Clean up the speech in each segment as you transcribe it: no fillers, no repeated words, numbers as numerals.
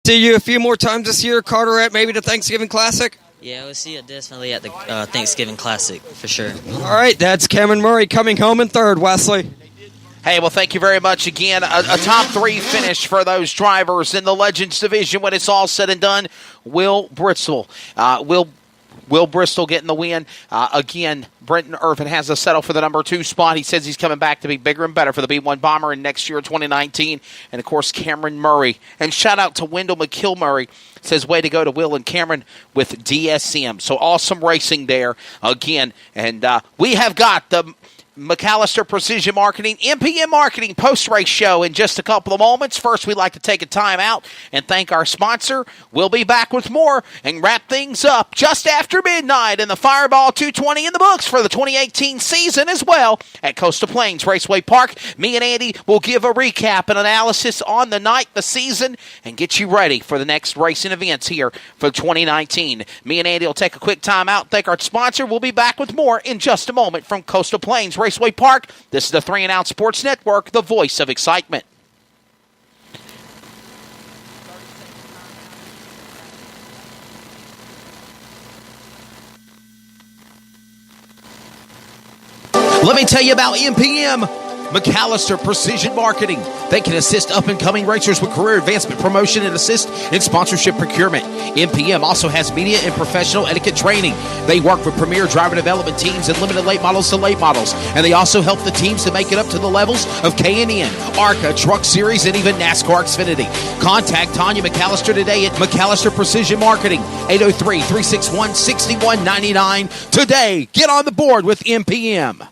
see you a few more times this year, Carteret, maybe the Thanksgiving Classic? Yeah, we'll see you definitely at the Thanksgiving Classic, for sure. All right, that's Cameron Murray coming home in third, Wesley. Hey, well, thank you very much again. A top 3 finish for those drivers in the Legends Division when it's all said and done. Will Bristol. Will Bristol getting the win. Again, Brenton Irvin has to settle for the number 2 spot. He says he's coming back to be bigger and better for the B1 Bomber in next year, 2019. And, of course, Cameron Murray. And shout out to Wendell McKilmurray. Says, way to go to Will and Cameron with DSM. So awesome racing there again. And we have got the McAllister Precision Marketing, MPM Marketing post-race show in just a couple of moments. First, we'd like to take a time out and thank our sponsor. We'll be back with more and wrap things up just after midnight in the Fireball 220 in the books for the 2018 season as well at Coastal Plains Raceway Park. Me and Andy will give a recap and analysis on the night, the season, and get you ready for the next racing events here for 2019. Me and Andy will take a quick time out, thank our sponsor. We'll be back with more in just a moment from Coastal Plains Raceway Park. This is the 3 and Out Sports Network, the voice of excitement. Let me tell you about MPM, McAllister Precision Marketing. They can assist up-and-coming racers with career advancement, promotion, and assist in sponsorship procurement. MPM also has media and professional etiquette training. They work with premier driver development teams and limited late models to late models. And they also help the teams to make it up to the levels of K&N, ARCA, Truck Series, and even NASCAR Xfinity. Contact Tanya McAllister today at McAllister Precision Marketing, 803-361-6199. Today, get on the board with MPM.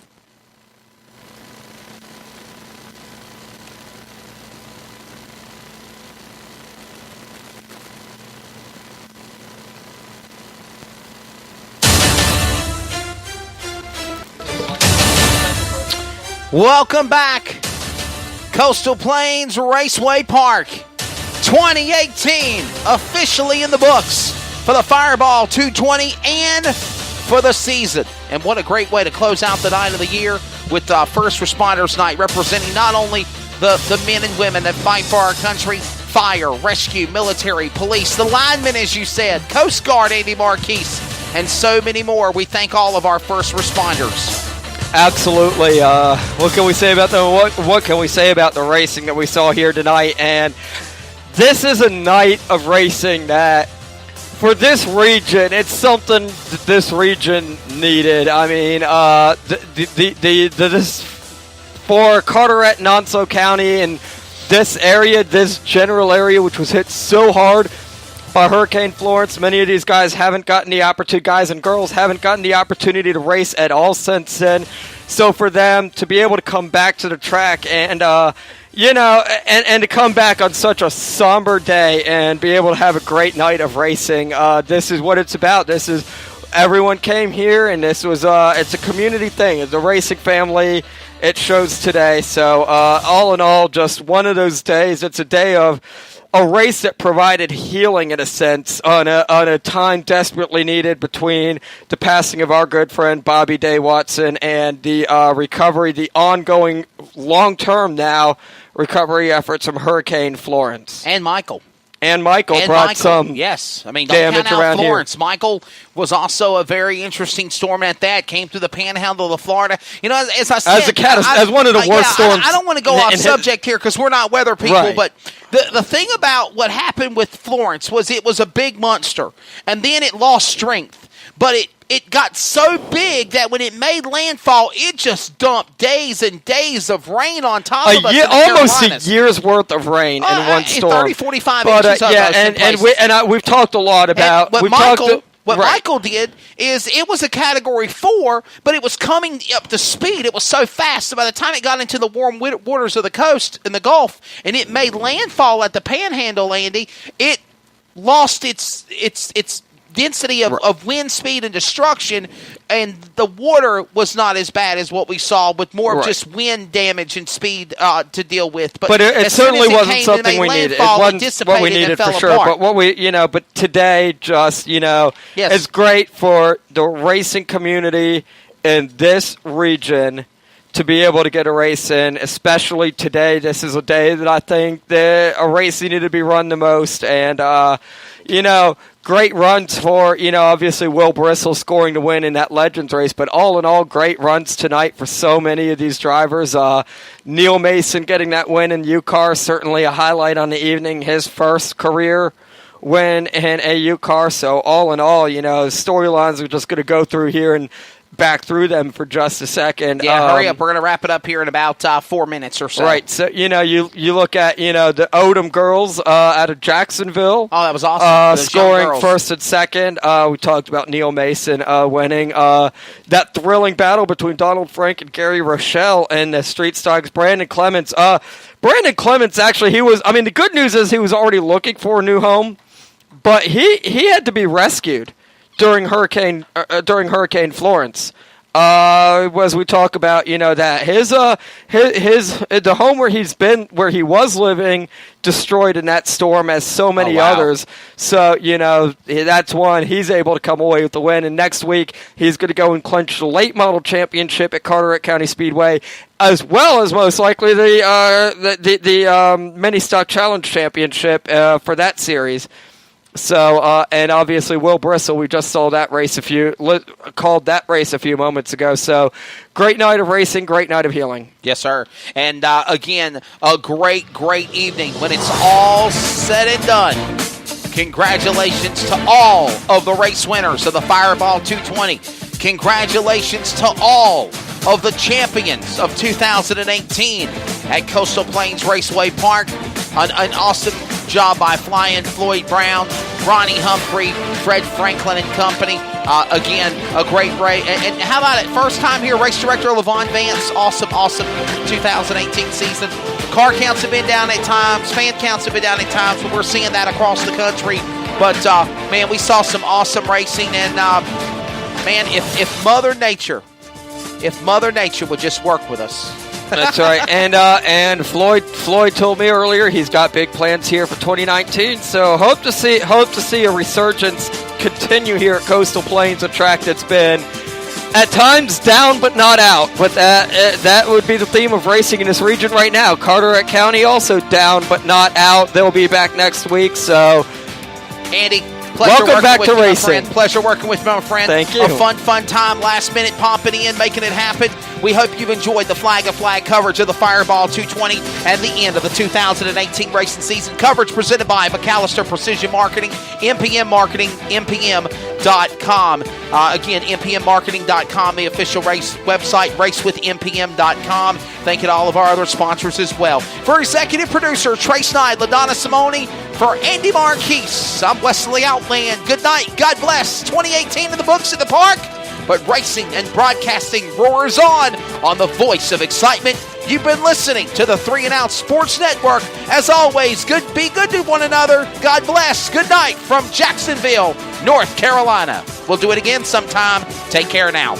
Welcome back, Coastal Plains Raceway Park, 2018, officially in the books for the Fireball 220 and for the season. And what a great way to close out the night of the year with First Responders Night, representing not only the men and women that fight for our country, fire, rescue, military, police, the linemen, as you said, Coast Guard, Andy Marquise, and so many more. We thank all of our first responders. Absolutely. What can we say about what can we say about the racing that we saw here tonight? And this is a night of racing that, for this region, it's something that this region needed. I mean, this for Carteret and Onslow County and this area, this general area, which was hit so hard by Hurricane Florence. Many of these guys haven't gotten the opportunity, guys and girls haven't gotten the opportunity to race at all since then. So for them to be able to come back to the track and, and to come back on such a somber day and be able to have a great night of racing, this is what it's about. This is, everyone came here, and this was, it's a community thing. It's a racing family. It shows today. So all in all, just one of those days. It's a day of a race that provided healing, in a sense, on a time desperately needed between the passing of our good friend Bobby Day Watson and the recovery, the ongoing long-term now recovery efforts from Hurricane Florence. And Michael brought some yes. I mean, damage don't count out around Florence. here. Michael was also a very interesting storm at that. Came through the panhandle of Florida. You know, as I said, as one of the worst storms. I don't want to go off subject here because we're not weather people, right. But the thing about what happened with Florence was it was a big monster, and then it lost strength. But it got so big that when it made landfall, it just dumped days and days of rain on top of us. Almost a year's worth of rain in one storm. 30, 45 inches of we've talked a lot about... What Michael did is it was a Category 4, but it was coming up to speed. It was so fast. So by the time it got into the warm waters of the coast in the Gulf and it made landfall at the Panhandle, Andy, it lost its density of wind speed and destruction, and the water was not as bad as what we saw, with more of just wind damage and speed to deal with. But it certainly wasn't something we needed. It wasn't what we needed for sure. Apart. But today just, it's great for the racing community in this region to be able to get a race in, especially today. This is a day that I think that a race needed to be run the most. And, great runs for, obviously Will Bristol scoring the win in that Legends race. But all in all, great runs tonight for so many of these drivers. Neil Mason getting that win in U-Car, certainly a highlight on the evening. His first career win in a U-Car. So all in all, storylines are just going to go through here and back through them for just a second. Yeah, hurry up. We're going to wrap it up here in about 4 minutes or so. Right. So, you look at, the Odom girls out of Jacksonville. Oh, that was awesome. Scoring first and second. We talked about Neil Mason winning. That thrilling battle between Donald Frank and Gary Rochelle and the Street Stocks. Brandon Clements. Brandon Clements, actually, the good news is he was already looking for a new home, but he had to be rescued during Hurricane Florence. As we talk about, that his the home where he was living destroyed in that storm, as so many others. So that's one. He's able to come away with the win, and next week he's going to go and clinch the late model championship at Carteret County Speedway, as well as most likely the mini stock challenge championship for that series. So, and obviously Will Bristol, we just saw that race called that race a few moments ago. So, great night of racing, great night of healing. Yes, sir. And again, a great evening when it's all said and done. Congratulations to all of the race winners of the Fireball 220. Congratulations to all of the champions of 2018 at Coastal Plains Raceway Park. An awesome job by Flying Floyd Brown, Ronnie Humphrey, Fred Franklin and company. Again, a great race. And how about it? First time here, race director LaVon Vance. Awesome 2018 season. Car counts have been down at times. Fan counts have been down at times. But we're seeing that across the country. But, man, we saw some awesome racing. And, man, if Mother Nature would just work with us. That's right. And Floyd told me earlier he's got big plans here for 2019. So hope to see a resurgence continue here at Coastal Plains, a track that's been at times down but not out. But that would be the theme of racing in this region right now. Carteret County also down but not out. They'll be back next week. So, Andy, pleasure welcome back to racing. Pleasure working with my friend. Thank you. A fun time. Last minute popping in, making it happen. We hope you've enjoyed the flag coverage of the Fireball 220 and the end of the 2018 racing season. Coverage presented by McAllister Precision Marketing, MPM Marketing, MPM.com. Again, MPMmarketing.com, the official race website, racewithmpm.com. Thank you to all of our other sponsors as well. For executive producer Trace Knight, LaDonna Simone, for Andy Marquise, I'm Wesley Outland. Good night. God bless. 2018 in the books at the park. But racing and broadcasting roars on the voice of excitement. You've been listening to the 3 and Out Sports Network. As always, be good to one another. God bless. Good night from Jacksonville, North Carolina. We'll do it again sometime. Take care now.